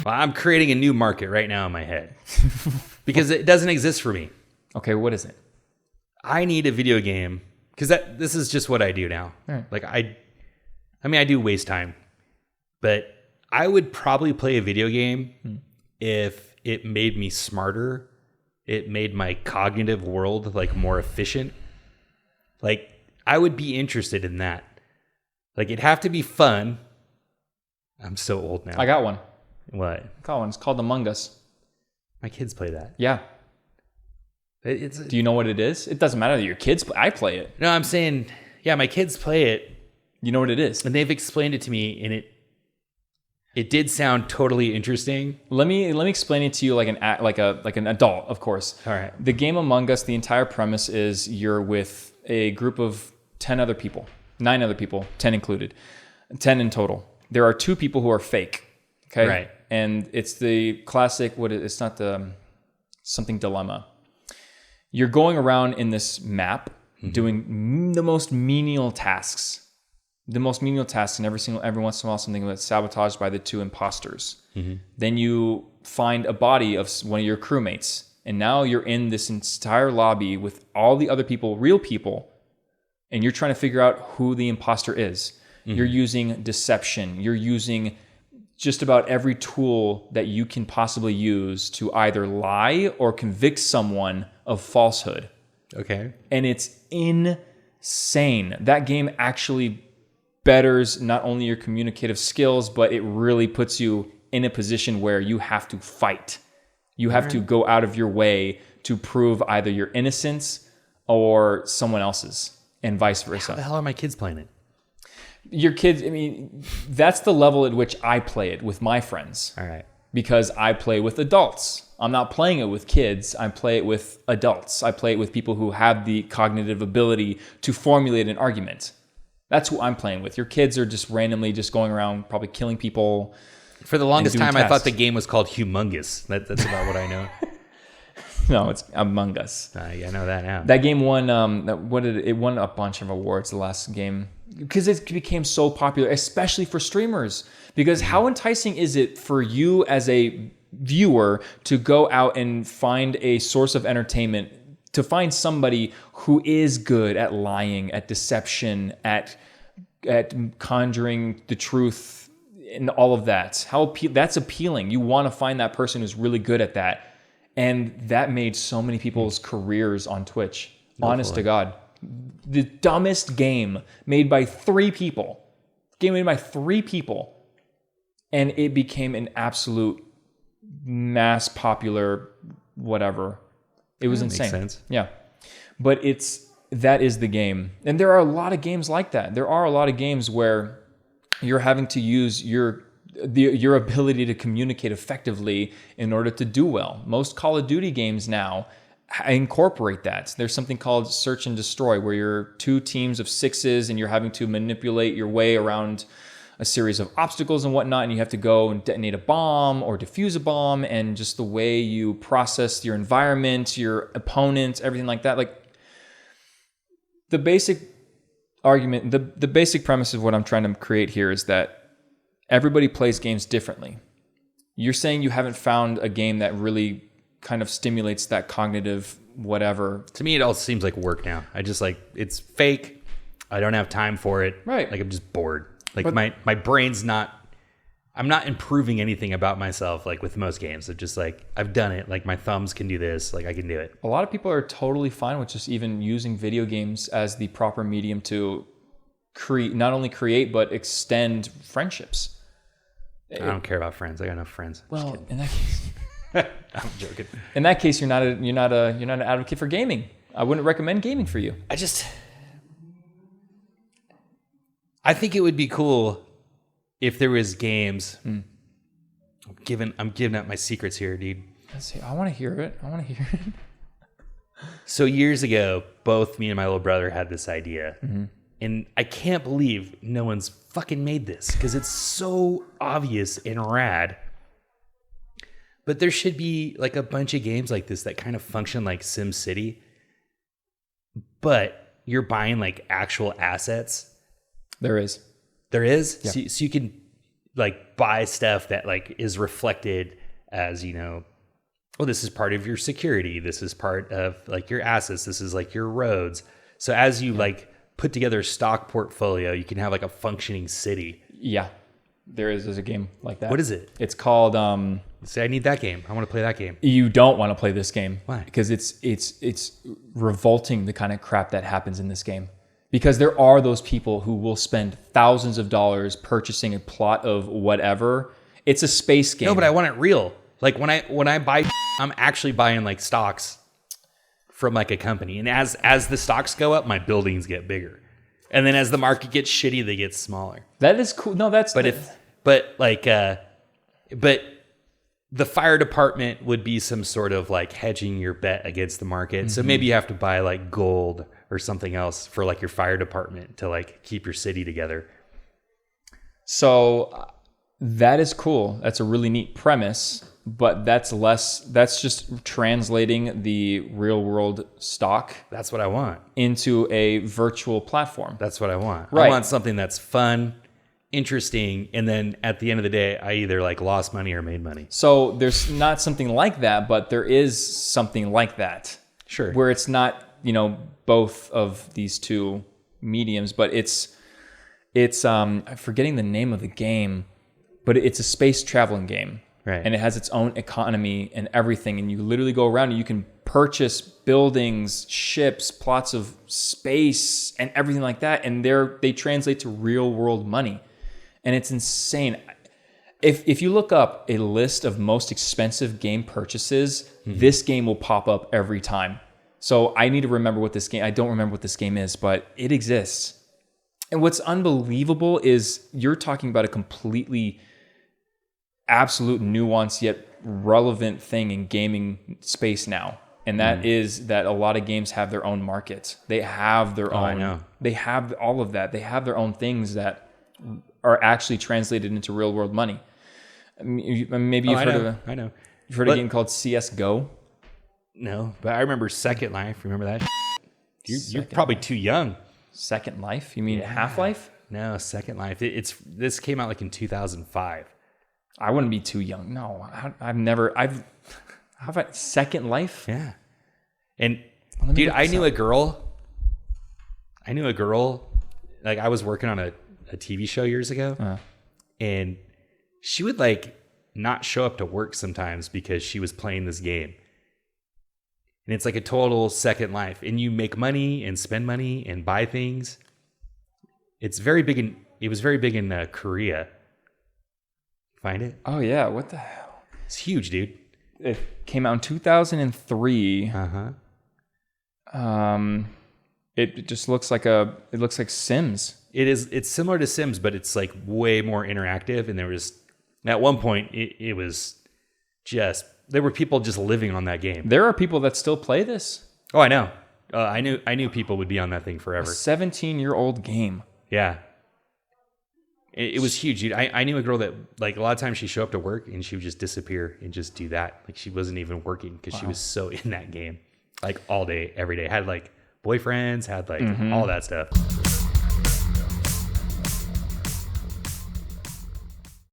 Well, I'm creating a new market right now in my head because it doesn't exist for me. Okay, what is it? I need a video game because this is just what I do now. Right. Like I do waste time, but I would probably play a video game if it made me smarter. It made my cognitive world like more efficient. Like I would be interested in that. Like it'd have to be fun. I'm so old now. I got one. What? It's called Among Us. My kids play that. Yeah. Do you know what it is? It doesn't matter that your kids play. I play it. No, I'm saying, yeah, my kids play it. You know what it is? And they've explained it to me, and it did sound totally interesting. Let me explain it to you like an adult, of course. All right. The game Among Us, the entire premise is you're with a group of 9 other people, 10 included, 10 in total. There are 2 people who are fake. Okay. Right. And it's the classic. It's not the something dilemma. You're going around in this map doing the most menial tasks. And every once in a while something that's sabotaged by the 2 imposters. Then you find a body of one of your crewmates. And now you're in this entire lobby with all the other people, real people, and you're trying to figure out who the imposter is. You're using deception. You're using just about every tool that you can possibly use to either lie or convict someone of falsehood. Okay. And it's insane. That game actually betters not only your communicative skills, but it really puts you in a position where you have to fight. You have to go out of your way to prove either your innocence or someone else's, and vice versa. How the hell are my kids playing it? Your kids, that's the level at which I play it with my friends. All right. Because I play with adults. I'm not playing it with kids. I play it with adults. I play it with people who have the cognitive ability to formulate an argument. That's who I'm playing with. Your kids are just randomly just going around probably killing people. For the longest time, tasks. I thought the game was called Humongous. That's about what I know. No, it's Among Us. I know that now. That game won. It won a bunch of awards. The last game, because it became so popular, especially for streamers. Because how enticing is it for you as a viewer to go out and find a source of entertainment, to find somebody who is good at lying, at deception, at conjuring the truth, and all of that? That's appealing. You want to find that person who's really good at that. And that made so many people's careers on Twitch. Honest to God. The dumbest game made by 3 people. And it became an absolute mass popular whatever. It was insane. Makes sense. Yeah. But that is the game. And there are a lot of games like that. There are a lot of games where you're having to use your ability to communicate effectively in order to do well. Most Call of Duty games now incorporate that. There's something called Search and Destroy, where you're 2 teams of 6s and you're having to manipulate your way around a series of obstacles and whatnot, and you have to go and detonate a bomb or defuse a bomb, and just the way you process your environment, your opponents, everything like that. Like the basic argument, the basic premise of what I'm trying to create here is that everybody plays games differently. You're saying you haven't found a game that really kind of stimulates that cognitive whatever. To me, it all seems like work now. I just it's fake. I don't have time for it. Right. Like I'm just bored. Like my brain's I'm not improving anything about myself like with most games. It's just like I've done it. Like my thumbs can do this. Like I can do it. A lot of people are totally fine with just even using video games as the proper medium to not only create but extend friendships. I don't care about friends. I got enough friends. Well, in that case, I'm joking. In that case, you're not an advocate for gaming. I wouldn't recommend gaming for you. I think it would be cool if there was games. I'm giving up my secrets here, dude. Let's see. I want to hear it. So years ago, both me and my little brother had this idea. And I can't believe no one's fucking made this because it's so obvious and rad. But there should be like a bunch of games like this that kind of function like SimCity, but you're buying like actual assets. There is. There is? Yeah. So you can like buy stuff that like is reflected as, you know, oh, this is part of your security. This is part of like your assets. This is like your roads. So as you like put together a stock portfolio, you can have like a functioning city. Yeah, there's a game like that. What is it? It's called. Say, I need that game. I want to play that game. You don't want to play this game. Why? Because it's revolting, the kind of crap that happens in this game. Because there are those people who will spend thousands of dollars purchasing a plot of whatever. It's a space game. No, but I want it real. Like when I buy, I'm actually buying like stocks from like a company, and as the stocks go up, my buildings get bigger, and then as the market gets shitty, they get smaller. That is cool. No, that's but the fire department would be some sort of like hedging your bet against the market. So maybe you have to buy like gold or something else for like your fire department to like keep your city together. So that is cool. That's a really neat premise, but that's just translating the real world stock. That's what I want. Into a virtual platform. That's what I want. Right. I want something that's fun, interesting, and then at the end of the day, I either like lost money or made money. So there's not something like that, but there is something like that. Sure. Where it's not, you know, both of these two mediums, but it's I'm forgetting the name of the game, but it's a space traveling game. Right. And it has its own economy and everything, and you literally go around and you can purchase buildings, ships, plots of space, and everything like that, and they translate to real world money. And it's insane. If you look up a list of most expensive game purchases, this game will pop up every time. So I need to remember what this game, I don't remember what this game is, but it exists. And what's unbelievable is you're talking about a completely absolute nuance yet relevant thing in gaming space now. And that is that a lot of games have their own markets. They have their own. I know. They have all of that. They have their own things that are actually translated into real world money. I mean, maybe you've heard I know. You've heard of a game called CS:GO? No, but I remember Second Life. Remember that? You're probably too young. Second Life? You mean Half-Life? No, Second Life. This came out like in 2005. I wouldn't be too young. No, how about Second Life? Yeah. And dude, I knew a girl. Like I was working on a TV show years ago, and she would like not show up to work sometimes because she was playing this game. And it's like a total Second Life, and you make money and spend money and buy things. It was very big in Korea. Find it? Oh yeah, what the hell? It's huge, dude. It came out in 2003. It just looks like Sims. It's similar to Sims, but it's like way more interactive. And there was at one point it was just there were people just living on that game. There are people that still play this. Oh, I know. I knew people would be on that thing forever. A 17-year-old game. Yeah. It was huge, dude. I knew a girl that like a lot of times she'd show up to work and she would just disappear and just do that. Like she wasn't even working because she was so in that game, like all day, every day. Had like boyfriends, had like all that stuff.